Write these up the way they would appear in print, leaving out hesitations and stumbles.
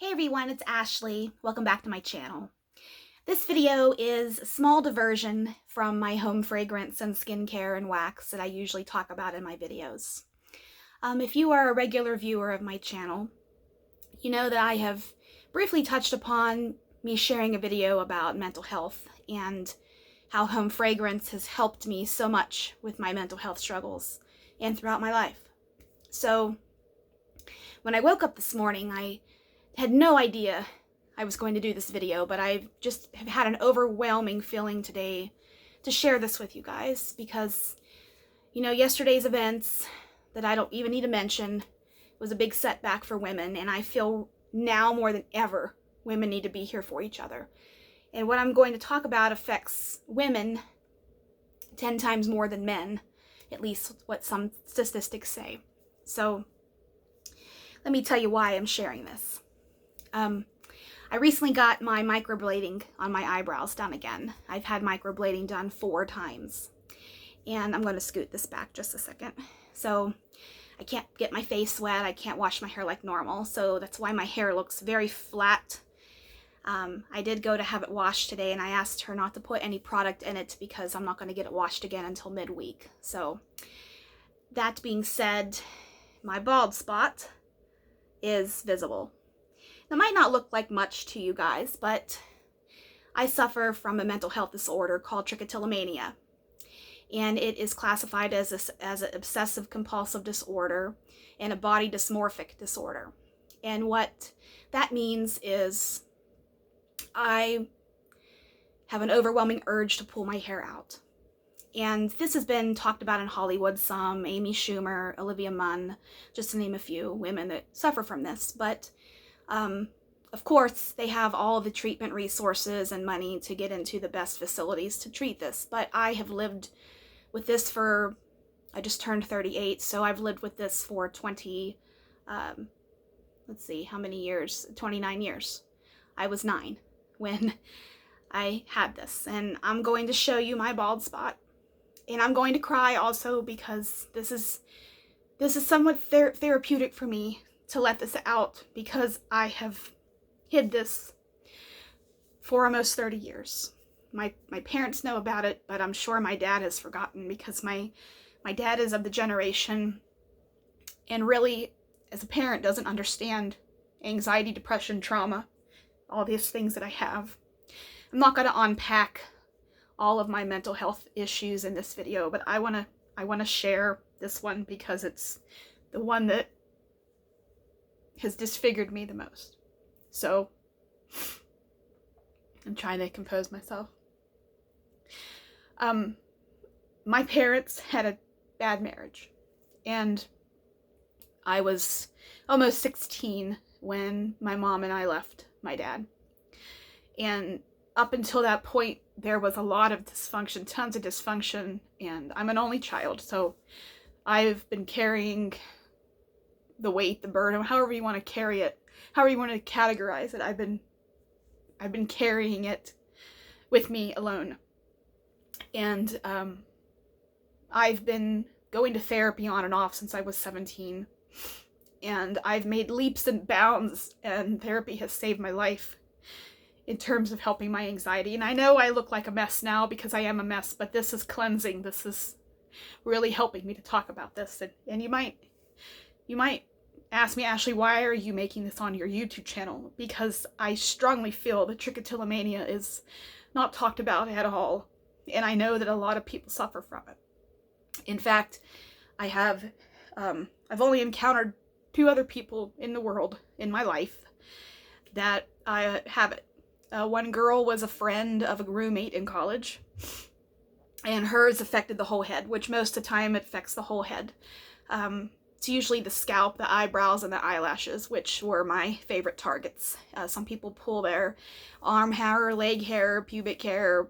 Hey everyone, it's Ashley. Welcome back to my channel. This video is a small diversion from my home fragrance and skincare and wax that I usually talk about in my videos. If you are a regular viewer of my channel, you know that I have briefly touched upon me sharing a video about mental health and how home fragrance has helped me so much with my mental health struggles and throughout my life. So when I woke up this morning, I had no idea I was going to do this video, but I just have had an overwhelming feeling today to share this with you guys because, you know, yesterday's events that I don't even need to mention was a big setback for women, and I feel now more than ever women need to be here for each other. And what I'm going to talk about affects women 10 times more than men, at least what some statistics say. So let me tell you why I'm sharing this. I recently got my microblading on my eyebrows done again. I've had microblading done 4 times. And I'm going to scoot this back just a second. So I can't get my face wet. I can't wash my hair like normal. So that's why my hair looks very flat. I did go to have it washed today, and I asked her not to put any product in it because I'm not going to get it washed again until midweek. So that being said, my bald spot is visible. That might not look like much to you guys, but I suffer from a mental health disorder called Trichotillomania, and it is classified as an obsessive compulsive disorder and a body dysmorphic disorder. And what that means is I have an overwhelming urge to pull my hair out. And this has been talked about in Hollywood some, Amy Schumer, Olivia Munn, just to name a few women that suffer from this. But of course, they have all the treatment resources and money to get into the best facilities to treat this. But I have lived with this I just turned 38, so I've lived with this for let's see, how many years? 29 years. I was 9 when I had this. And I'm going to show you my bald spot. And I'm going to cry also because this is somewhat therapeutic for me to let this out, because I have hid this for almost 30 years. My parents know about it, but I'm sure my dad has forgotten, because my dad is of the generation and really, as a parent, doesn't understand anxiety, depression, trauma, all these things that I have. I'm not going to unpack all of my mental health issues in this video, but I want to share this one because it's the one that has disfigured me the most. So I'm trying to compose myself. My parents had a bad marriage, and I was almost 16 when my mom and I left my dad. And up until that point, there was a lot of dysfunction, tons of dysfunction, and I'm an only child, so I've been carrying the weight, the burden, however you want to carry it, however you want to categorize it. I've been carrying it with me alone. And I've been going to therapy on and off since I was 17. And I've made leaps and bounds, and therapy has saved my life in terms of helping my anxiety. And I know I look like a mess now because I am a mess, but this is cleansing. This is really helping me to talk about this. And you might ask me, Ashley, why are you making this on your YouTube channel? Because I strongly feel that trichotillomania is not talked about at all. And I know that a lot of people suffer from it. In fact, I've only encountered 2 other people in the world in my life that I have it. One girl was a friend of a roommate in college, and hers affected the whole head, which most of the time it affects the whole head. It's usually the scalp, the eyebrows, and the eyelashes, which were my favorite targets. Some people pull their arm hair, leg hair, pubic hair,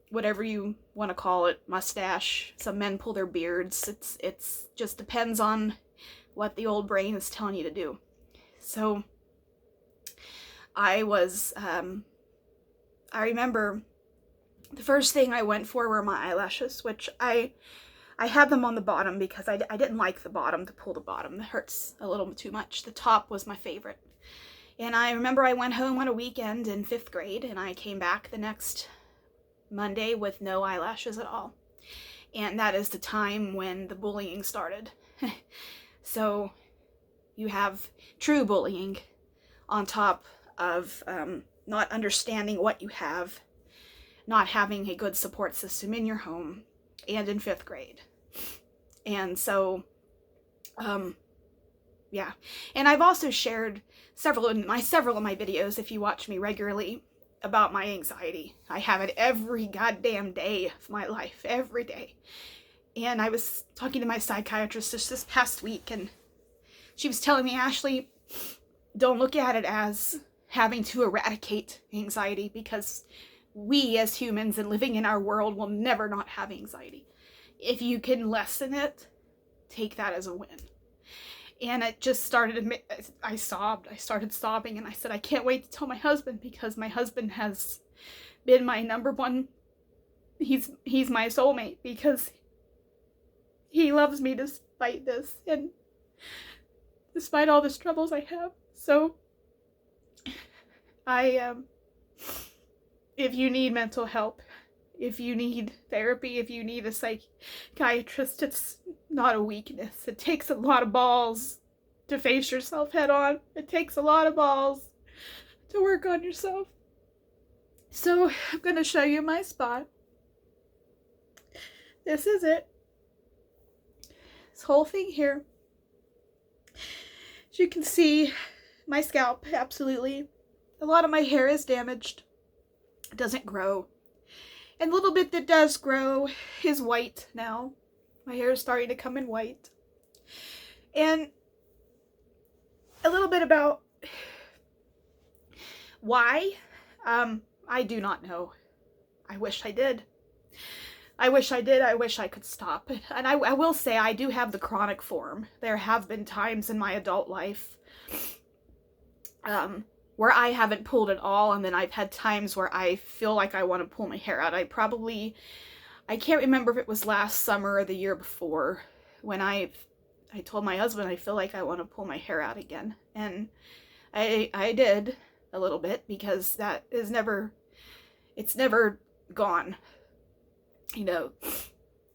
whatever you want to call it, mustache. Some men pull their beards. It's just depends on what the old brain is telling you to do. So I remember the first thing I went for were my eyelashes, which I had them on the bottom because I didn't like the bottom, to pull the bottom. It hurts a little too much. The top was my favorite. And I remember I went home on a weekend in 5th grade, and I came back the next Monday with no eyelashes at all. And that is the time when the bullying started. So you have true bullying on top of not understanding what you have, not having a good support system in your home, and in 5th grade. And so, yeah. And I've also shared several of my videos, if you watch me regularly, about my anxiety. I have it every goddamn day of my life, every day. And I was talking to my psychiatrist just this past week, and she was telling me, Ashley, don't look at it as having to eradicate anxiety, because we as humans and living in our world will never not have anxiety. If you can lessen it, take that as a win. And it just started, I sobbed. I started sobbing, and I said, I can't wait to tell my husband, because my husband has been my number one, he's my soulmate, because he loves me despite this, and despite all the troubles I have. So, if you need mental help, if you need therapy, if you need a psychiatrist, it's not a weakness. It takes a lot of balls to face yourself head on. It takes a lot of balls to work on yourself. So I'm going to show you my spot. This is it. This whole thing here. As you can see, my scalp, absolutely. A lot of my hair is damaged. It doesn't grow. And the little bit that does grow is white now. My hair is starting to come in white. And a little bit about why, I do not know. I wish I did. I wish I did. I wish I could stop. And I will say I do have the chronic form. There have been times in my adult life where I haven't pulled at all, and then I've had times where I feel like I want to pull my hair out. I can't remember if it was last summer or the year before, when I told my husband I feel like I want to pull my hair out again. And I did a little bit, because that is never, it's never gone. You know,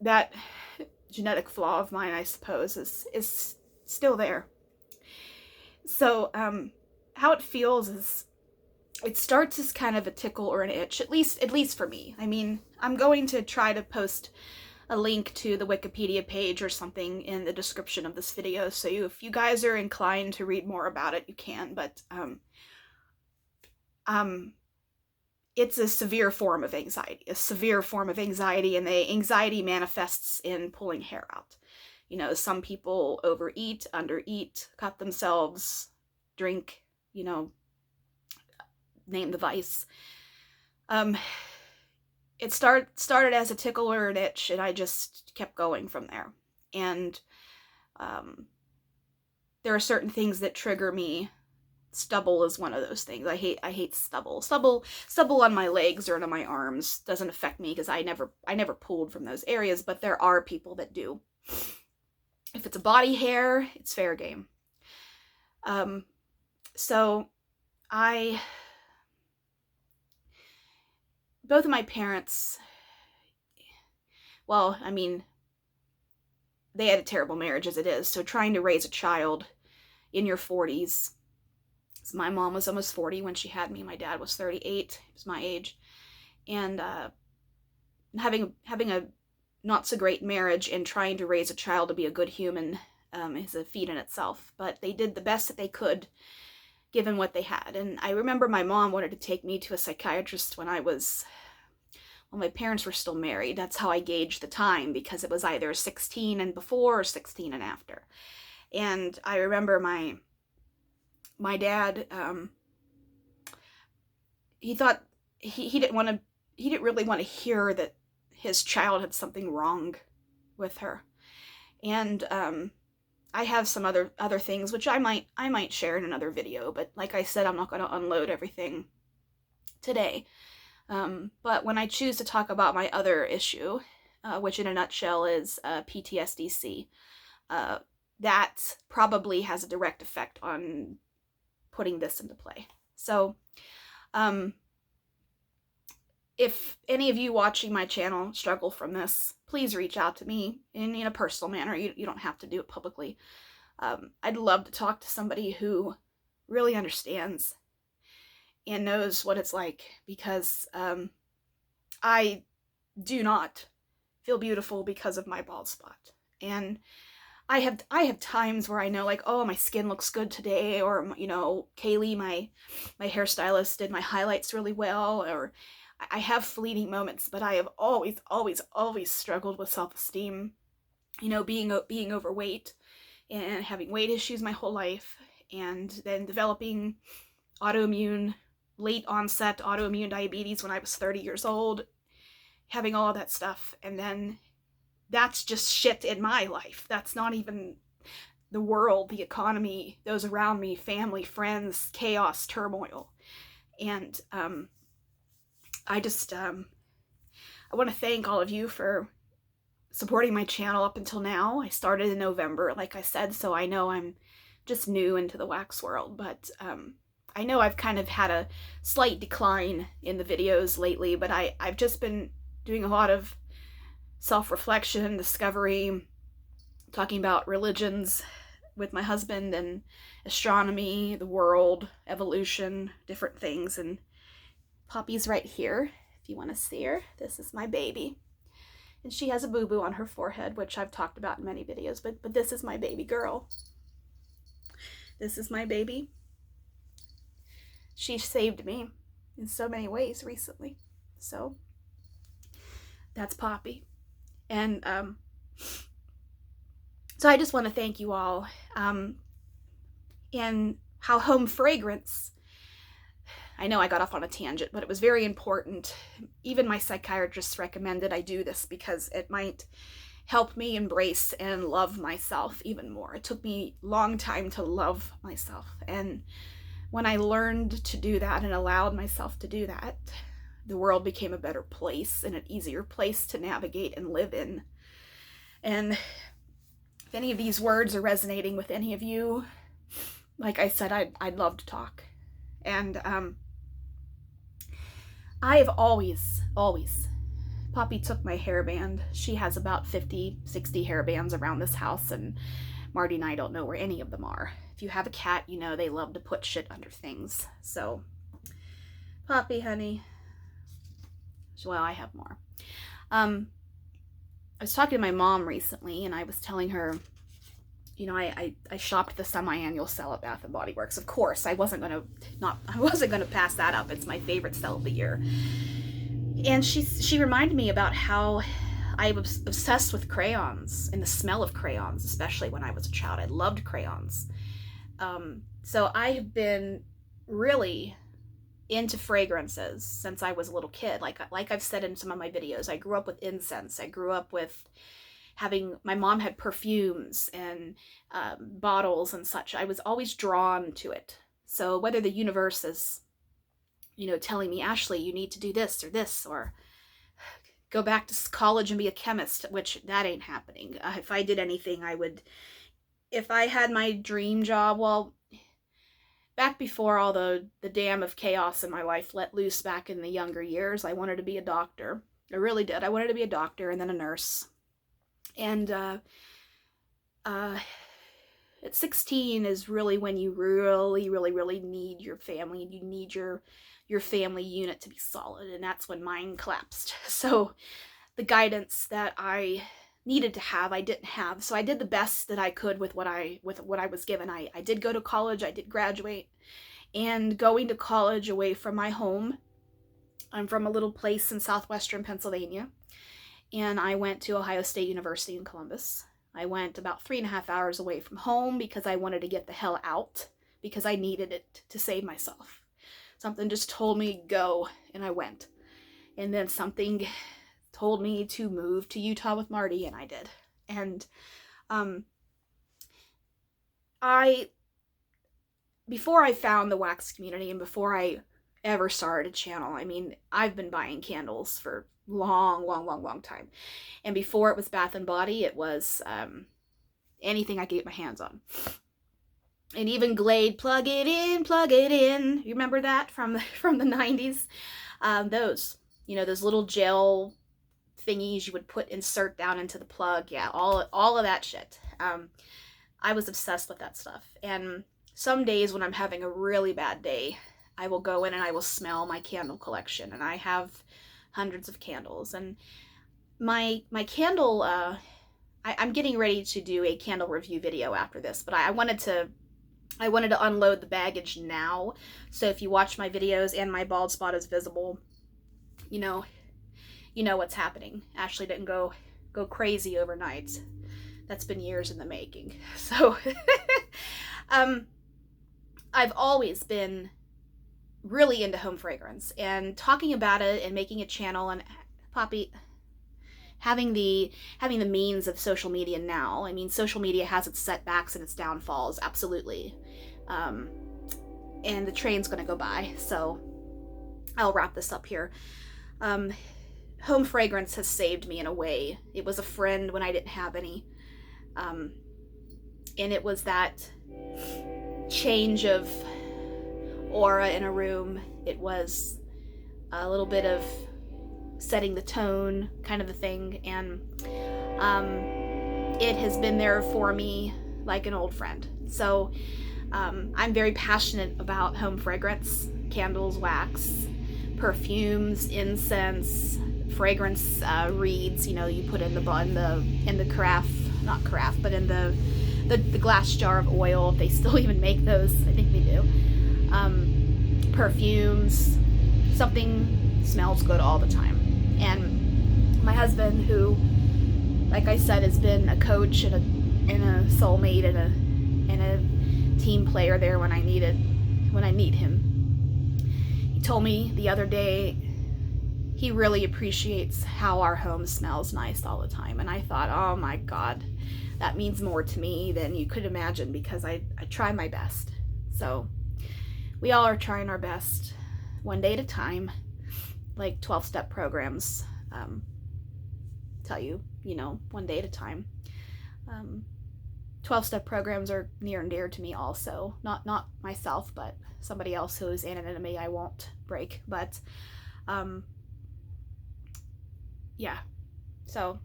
that genetic flaw of mine, I suppose, is still there. So, how it feels is, it starts as kind of a tickle or an itch, at least for me. I mean, I'm going to try to post a link to the Wikipedia page or something in the description of this video, so if you guys are inclined to read more about it, you can. But it's a severe form of anxiety, and the anxiety manifests in pulling hair out. You know, some people overeat, undereat, cut themselves, drink, you know, name the vice. It started as a tickle or an itch, and I just kept going from there. And there are certain things that trigger me. Stubble is one of those things. I hate stubble. Stubble on my legs or on my arms doesn't affect me, because I never pulled from those areas, but there are people that do. If it's a body hair, it's fair game. So both of my parents, well, I mean, they had a terrible marriage as it is, so trying to raise a child in your 40s, so my mom was almost 40 when she had me, my dad was 38, he was my age, and having a not so great marriage and trying to raise a child to be a good human is a feat in itself. But they did the best that they could given what they had. And I remember my mom wanted to take me to a psychiatrist when my parents were still married. That's how I gauged the time, because it was either 16 and before or 16 and after. And I remember my dad, he thought he didn't really want to hear that his child had something wrong with her. And I have some other things which I might share in another video, but like I said, I'm not going to unload everything today. But when I choose to talk about my other issue, which in a nutshell is PTSD, that probably has a direct effect on putting this into play. So, if any of you watching my channel struggle from this, please reach out to me in a personal manner. You don't have to do it publicly. I'd love to talk to somebody who really understands and knows what it's like, because I do not feel beautiful because of my bald spot. And I have times where I know, like, oh, my skin looks good today, or, you know, Kaylee, my hairstylist, did my highlights really well, or I have fleeting moments, but I have always struggled with self-esteem, you know, being overweight and having weight issues my whole life, and then developing late onset autoimmune diabetes when I was 30 years old, having all of that stuff. And then that's just shit in my life. That's not even the world, the economy, those around me, family, friends, chaos, turmoil. And I want to thank all of you for supporting my channel up until now. I started in November, like I said, so I know I'm just new into the wax world, but I know I've kind of had a slight decline in the videos lately, but I've just been doing a lot of self-reflection, discovery, talking about religions with my husband, and astronomy, the world, evolution, different things. And Poppy's right here, if you want to see her. This is my baby. And she has a boo-boo on her forehead, which I've talked about in many videos, but this is my baby girl. This is my baby. She saved me in so many ways recently. So that's Poppy. And so I just want to thank you all, and how home fragrance, I know I got off on a tangent, but it was very important. Even my psychiatrist recommended I do this because it might help me embrace and love myself even more. It took me a long time to love myself. And when I learned to do that and allowed myself to do that, the world became a better place and an easier place to navigate and live in. And if any of these words are resonating with any of you, like I said, I'd love to talk. And I have always, Poppy took my hairband. She has about 50, 60 hairbands around this house, and Marty and I don't know where any of them are. If you have a cat, you know they love to put shit under things. So, Poppy, honey. Well, I have more. I was talking to my mom recently, and I was telling her, you know, I shopped the semi-annual sale at Bath & Body Works. Of course, I wasn't gonna pass that up. It's my favorite sale of the year. And she reminded me about how I was obsessed with crayons and the smell of crayons, especially when I was a child. I loved crayons. So I have been really into fragrances since I was a little kid. Like I've said in some of my videos, I grew up with incense. I grew up with my mom had perfumes and bottles and such. I was always drawn to it. So whether the universe is, you know, telling me, Ashley, you need to do this, or go back to college and be a chemist, which that ain't happening. If I did anything, if I had my dream job, well, back before all the dam of chaos in my life let loose back in the younger years, I wanted to be a doctor. I really did. I wanted to be a doctor and then a nurse. And at 16 is really when you really need your family, and you need your family unit to be solid, and that's when mine collapsed. So the guidance that I needed to have, I didn't have. So I did the best that I could with what I was given. I did go to college, I did graduate, and going to college away from my home. I'm from a little place in southwestern Pennsylvania, and I went to Ohio State University in Columbus. I went about 3.5 hours away from home because I wanted to get the hell out, because I needed it to save myself. Something just told me go, and I went. And then something told me to move to Utah with Marty, and I did. And before I found the wax community and before I ever started a channel, I mean, I've been buying candles for long time. And before it was Bath & Body, it was anything I could get my hands on. And even Glade, plug it in, plug it in. You remember that from the 90s? Those, those little gel thingies you would insert down into the plug. Yeah, all of that shit. I was obsessed with that stuff. And some days when I'm having a really bad day, I will go in and I will smell my candle collection. And I have hundreds of candles. And my candle, I'm getting ready to do a candle review video after this, but I wanted to unload the baggage now. So if you watch my videos and my bald spot is visible, you know what's happening. Ashley didn't go crazy overnight. That's been years in the making. So I've always been really into home fragrance, and talking about it and making a channel, and Poppy having the means of social media now. I mean, social media has its setbacks and its downfalls, absolutely. And the train's gonna go by, so I'll wrap this up here. Home fragrance has saved me in a way. It was a friend when I didn't have any. And it was that change of aura in a room. It was a little bit of setting the tone kind of a thing, and it has been there for me like an old friend. So I'm very passionate about home fragrance, candles, wax, perfumes, incense, fragrance reeds, you put in the carafe, not carafe, but in the glass jar of oil, if they still even make those. I think they do. Perfumes, something smells good all the time. And my husband, who, like I said, has been a coach and a soulmate and a team player there when I need him. He told me the other day he really appreciates how our home smells nice all the time. And I thought, oh my God, that means more to me than you could imagine, because I try my best. So we all are trying our best, one day at a time, like 12-step programs tell you, one day at a time. 12-step programs are near and dear to me also. Not myself, but somebody else who's in an enemy I won't break. But yeah. So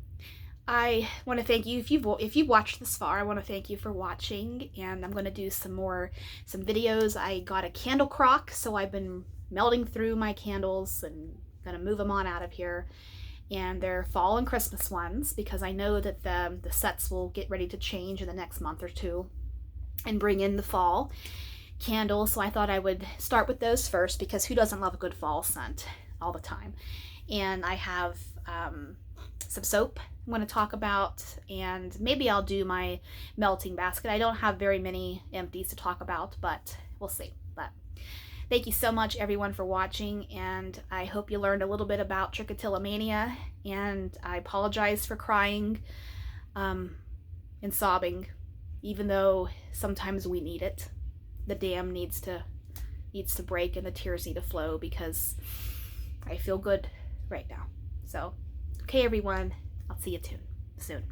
I want to thank you if you've watched this far. I want to thank you for watching, and I'm going to do some videos. I got a candle crock, so I've been melting through my candles and gonna move them on out of here. And they're fall and Christmas ones, because I know that the sets will get ready to change in the next month or two and bring in the fall candles. So I thought I would start with those first, because who doesn't love a good fall scent all the time? And I have some soap I'm going to talk about, and maybe I'll do my melting basket. I don't have very many empties to talk about, but we'll see. But thank you so much, everyone, for watching, and I hope you learned a little bit about Trichotillomania, and I apologize for crying and sobbing, even though sometimes we need it. The dam needs to break and the tears need to flow, because I feel good right now. So, okay, everyone, I'll see you soon.